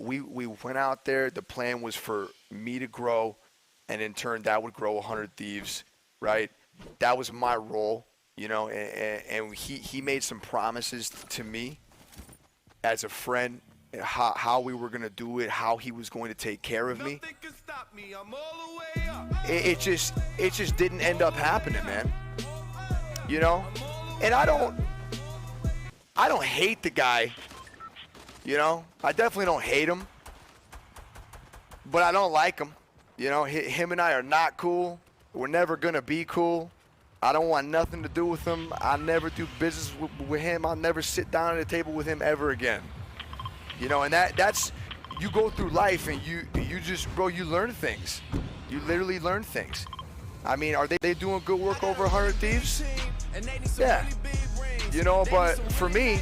we went out there. The plan was for me to grow, and in turn that would grow 100 Thieves, right? That was my role, you know, and he made some promises to me as a friend, how we were going to do it, how he was going to take care of me. It just didn't end up happening, man. You know? And I don't hate the guy, you know? I definitely don't hate him, but I don't like him. You know, him and I are not cool. We're never going to be cool. I don't want nothing to do with him. I'll never do business with him. I'll never sit down at a table with him ever again. You know, and that's, you go through life and you just, bro, you learn things. You literally learn things. I mean, are they doing good work over 100 Thieves? Yeah. You know, but for me,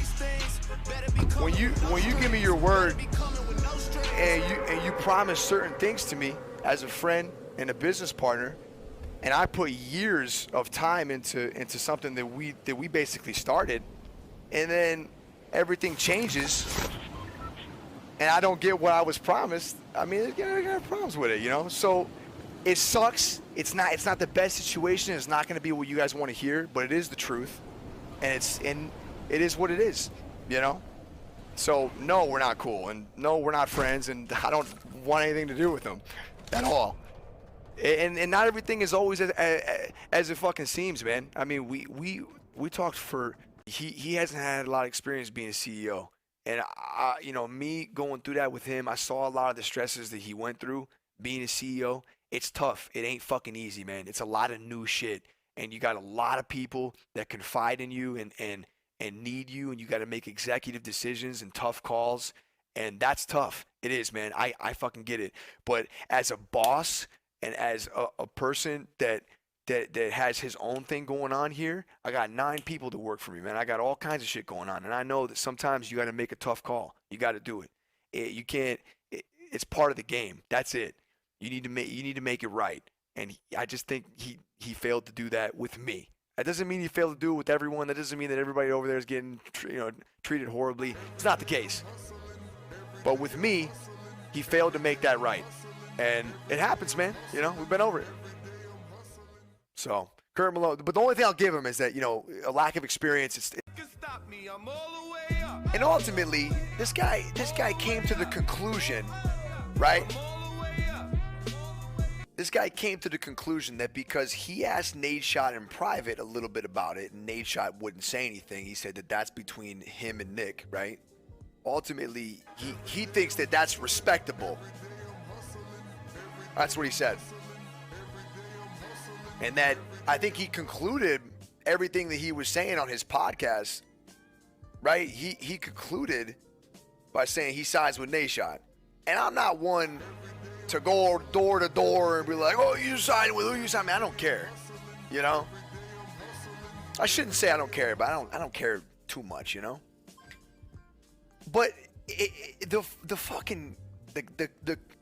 when you give me your word and you promise certain things to me as a friend and a business partner, and I put years of time into something that we basically started, and then everything changes, and I don't get what I was promised, I mean, I got problems with it, you know? So it sucks. It's not the best situation. It's not going to be what you guys want to hear, but it is the truth, and it is what it is, you know? So no, we're not cool, and no, we're not friends, and I don't want anything to do with them at all. And not everything is always as it fucking seems, man. I mean, we talked for, he hasn't had a lot of experience being a CEO. And, you know, me going through that with him, I saw a lot of the stresses that he went through being a CEO. It's tough. It ain't fucking easy, man. It's a lot of new shit. And you got a lot of people that confide in you and need you. And you got to make executive decisions and tough calls. And that's tough. It is, man. I fucking get it. But as a boss and as a person that has his own thing going on here, I got 9 people to work for me, man. I got all kinds of shit going on, and I know that sometimes you got to make a tough call. You got to do it. You can't. It's part of the game. That's it. You need to make it right. And I just think he failed to do that with me. That doesn't mean he failed to do it with everyone. That doesn't mean that everybody over there is getting treated horribly. It's not the case. But with me, he failed to make that right. And it happens, man. You know, we've been over it. So, Kurt Malone, but the only thing I'll give him is that, you know, a lack of experience. And ultimately, this guy came to the conclusion, right? This guy came to the conclusion that because he asked Nadeshot in private a little bit about it, and Nadeshot wouldn't say anything, he said that that's between him and Nick, right? Ultimately, he thinks that that's respectable. That's what he said. And that I think he concluded everything that he was saying on his podcast, right? He concluded by saying he sides with Nadeshot. And I'm not one to go door to door and be like, oh, you siding with who you siding with? I don't care, you know? I shouldn't say I don't care, but I don't care too much, you know? But the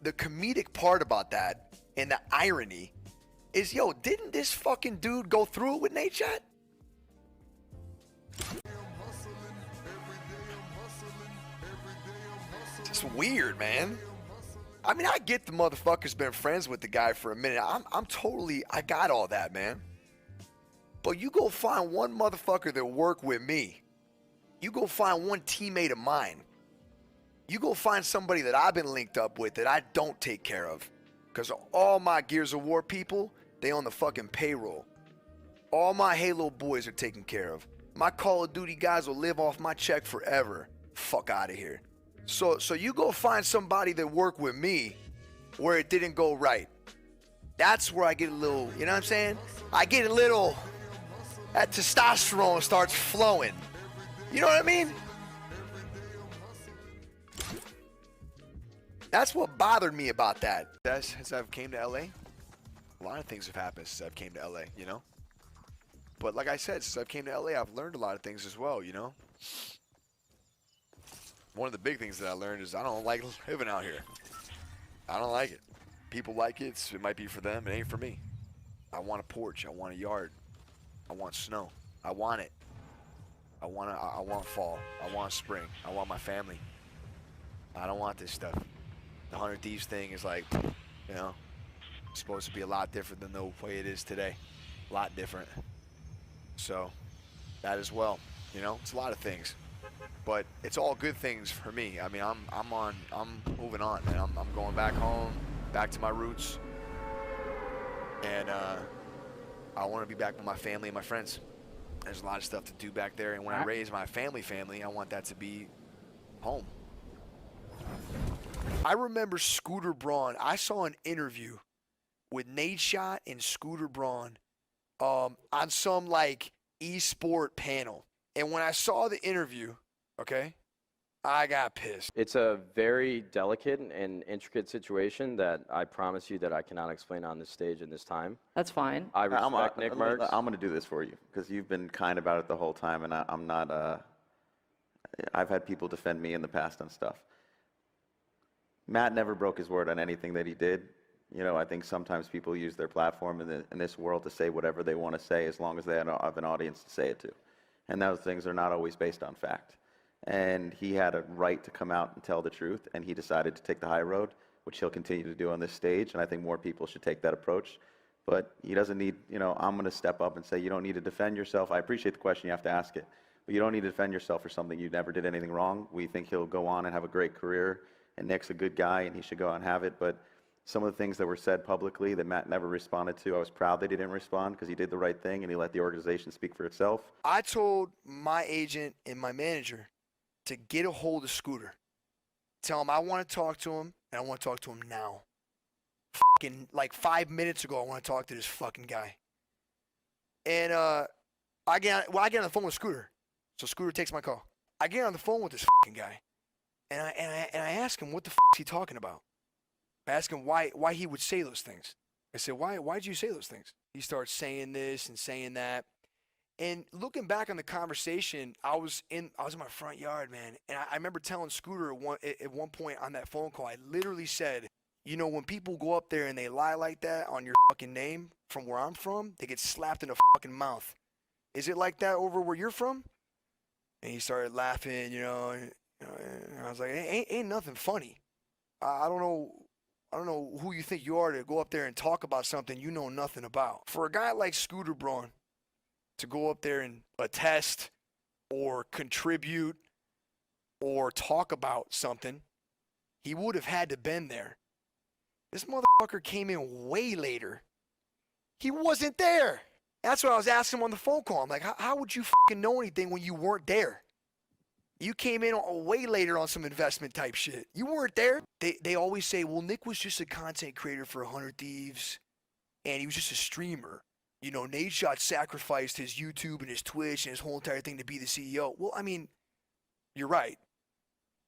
comedic part about that and the irony is, yo, didn't this fucking dude go through it with Nadeshot? It's weird, man. I mean, I get the motherfucker's been friends with the guy for a minute. I got all that, man. But you go find one motherfucker that worked with me. You go find one teammate of mine. You go find somebody that I've been linked up with that I don't take care of. Because all my Gears of War people, they on the fucking payroll. All my Halo boys are taken care of. My Call of Duty guys will live off my check forever. Fuck out of here. So you go find somebody that worked with me where it didn't go right. That's where I get a little, you know what I'm saying? I get a little, that testosterone starts flowing. You know what I mean? That's what bothered me about that. Since I've came to LA, a lot of things have happened since I've came to LA, you know? But like I said, since I've came to LA, I've learned a lot of things as well, you know? One of the big things that I learned is I don't like living out here. I don't like it. People like it. It might be for them. It ain't for me. I want a porch. I want a yard. I want snow. I want it. I want fall. I want spring. I want my family. I don't want this stuff. The 100 Thieves thing is like, you know, supposed to be a lot different than the way it is today. A lot different. So that as well, you know, it's a lot of things, but it's all good things for me. I mean, I'm moving on, man. I'm going back home, back to my roots, and I want to be back with my family and my friends. There's a lot of stuff to do back there, and when I raise my family, I want that to be home. I remember Scooter Braun. I saw an interview with Nadeshot and Scooter Braun on some like esport panel. And when I saw the interview, okay, I got pissed. It's a very delicate and intricate situation that I promise you that I cannot explain on this stage in this time. That's fine. I respect Nickmercs. I'm going to do this for you because you've been kind about it the whole time, and I'm not. I've had people defend me in the past on stuff. Matt never broke his word on anything that he did. You know, I think sometimes people use their platform in this world to say whatever they want to say as long as they have an audience to say it to. And those things are not always based on fact. And he had a right to come out and tell the truth, and he decided to take the high road, which he'll continue to do on this stage, and I think more people should take that approach. But he doesn't need, you know, I'm going to step up and say you don't need to defend yourself. I appreciate the question, you have to ask it. But you don't need to defend yourself for something you never did anything wrong. We think he'll go on and have a great career, and Nick's a good guy, and he should go on and have it. But some of the things that were said publicly that Matt never responded to, I was proud that he didn't respond because he did the right thing and he let the organization speak for itself. I told my agent and my manager to get a hold of Scooter. Tell him I want to talk to him, and I want to talk to him now. Fucking like 5 minutes ago, I want to talk to this fucking guy. And I get on the phone with Scooter. So Scooter takes my call. I get on the phone with this fucking guy, and I ask him what the fuck is he talking about. I ask him why he would say those things. I said, why'd you say those things? He starts saying this and saying that. And looking back on the conversation, I was in my front yard, man. And I remember telling Scooter at one point on that phone call, I literally said, you know, when people go up there and they lie like that on your fucking name from where I'm from, they get slapped in the fucking mouth. Is it like that over where you're from? And he started laughing, you know, and I was like, ain't nothing funny. I don't know who you think you are to go up there and talk about something you know nothing about. For a guy like Scooter Braun to go up there and attest or contribute or talk about something, he would have had to been there. This motherfucker came in way later. He wasn't there. That's what I was asking him on the phone call. I'm like, how would you fucking know anything when you weren't there? You came in way later on some investment type shit. You weren't there. They always say, well, Nick was just a content creator for 100 Thieves, and he was just a streamer. You know, Nadeshot sacrificed his YouTube and his Twitch and his whole entire thing to be the CEO. Well, I mean, you're right,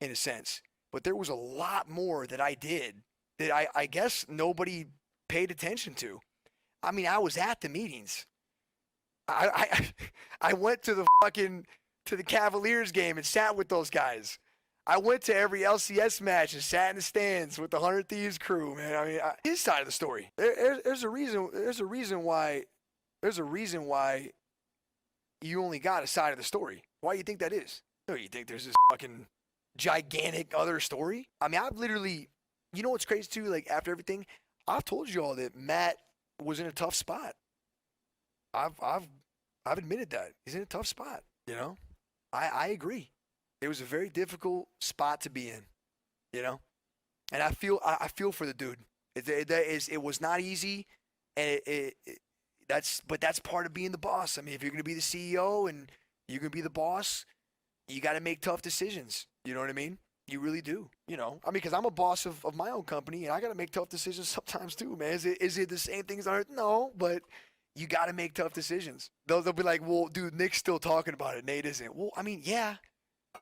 in a sense. But there was a lot more that I did that I guess nobody paid attention to. I mean, I was at the meetings. I went to the Cavaliers game and sat with those guys. I went to every LCS match and sat in the stands with the 100 Thieves crew, man. I mean, his side of the story. There's a reason why you only got a side of the story. Why do you think that is? No, you think there's this fucking gigantic other story? I mean, I've literally, you know what's crazy too? Like after everything, I've told you all that Matt was in a tough spot. I've admitted that he's in a tough spot. You know, I agree. It was a very difficult spot to be in. You know, and I feel for the dude. It was not easy, and that's part of being the boss. I mean, if you're gonna be the CEO and you're gonna be the boss, you got to make tough decisions. You know what I mean? You really do. You know, I mean, because I'm a boss of my own company, and I got to make tough decisions sometimes too, man. Is it the same things on earth? No, but you got to make tough decisions. They'll be like, well, dude, Nick's still talking about it. Nate isn't. Well, I mean, yeah.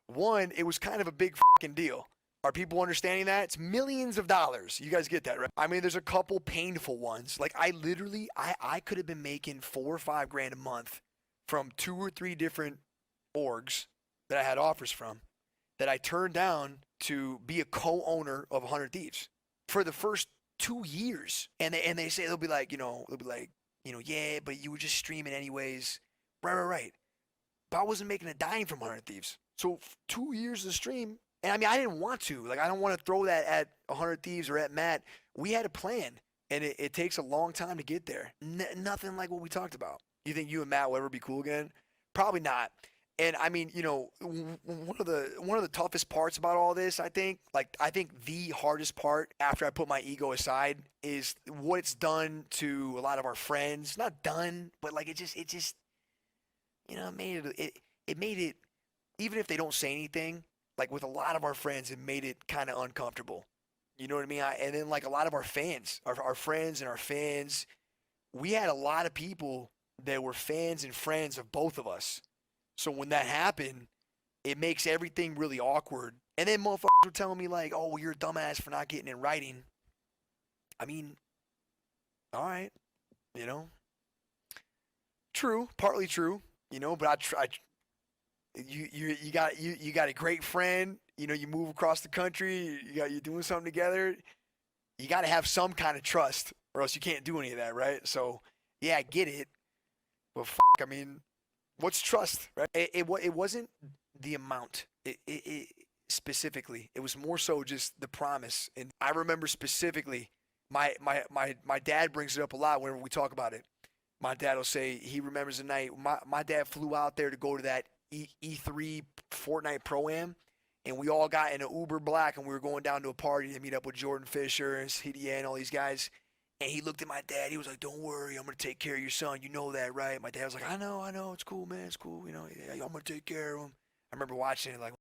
One, it was kind of a big fucking deal. Are people understanding that? It's millions of dollars. You guys get that, right? I mean, there's a couple painful ones. Like, I literally could have been making $4 or $5 grand a month from 2 or 3 different orgs that I had offers from that I turned down to be a co-owner of 100 Thieves for the first 2 years. And they say, they'll be like, yeah, but you were just streaming anyways. Right. But I wasn't making a dime from 100 Thieves. So 2 years of stream, And I mean, I didn't want to. Like, I don't want to throw that at 100 Thieves or at Matt. We had a plan, and it takes a long time to get there. Nothing like what we talked about. You think you and Matt will ever be cool again? Probably not. And I mean, you know, one of the toughest parts about all this, I think the hardest part after I put my ego aside is what it's done to a lot of our friends. Not done, but like it just you know, it made it even if they don't say anything, like with a lot of our friends, it made it kind of uncomfortable. You know what I mean? And then like a lot of our fans, our friends and our fans, we had a lot of people that were fans and friends of both of us. So when that happened, it makes everything really awkward. And then motherfuckers were telling me like, "Oh, well, you're a dumbass for not getting in writing." I mean, all right, you know, true, partly true, you know. But you got a great friend. You know, you move across the country. You're doing something together. You got to have some kind of trust, or else you can't do any of that, right? So yeah, I get it, but I mean, what's trust, right? It wasn't the amount. It specifically, it was more so just the promise. And I remember specifically, my dad brings it up a lot whenever we talk about it. My dad will say he remembers the night my dad flew out there to go to that E3 Fortnite Pro-Am, and we all got in an Uber Black, and we were going down to a party to meet up with Jordan Fisher and CDA and all these guys. And he looked at my dad. He was like, "Don't worry, I'm gonna take care of your son. You know that, right?" My dad was like, I know. It's cool, man. It's cool. You know, I'm gonna take care of him." I remember watching it like,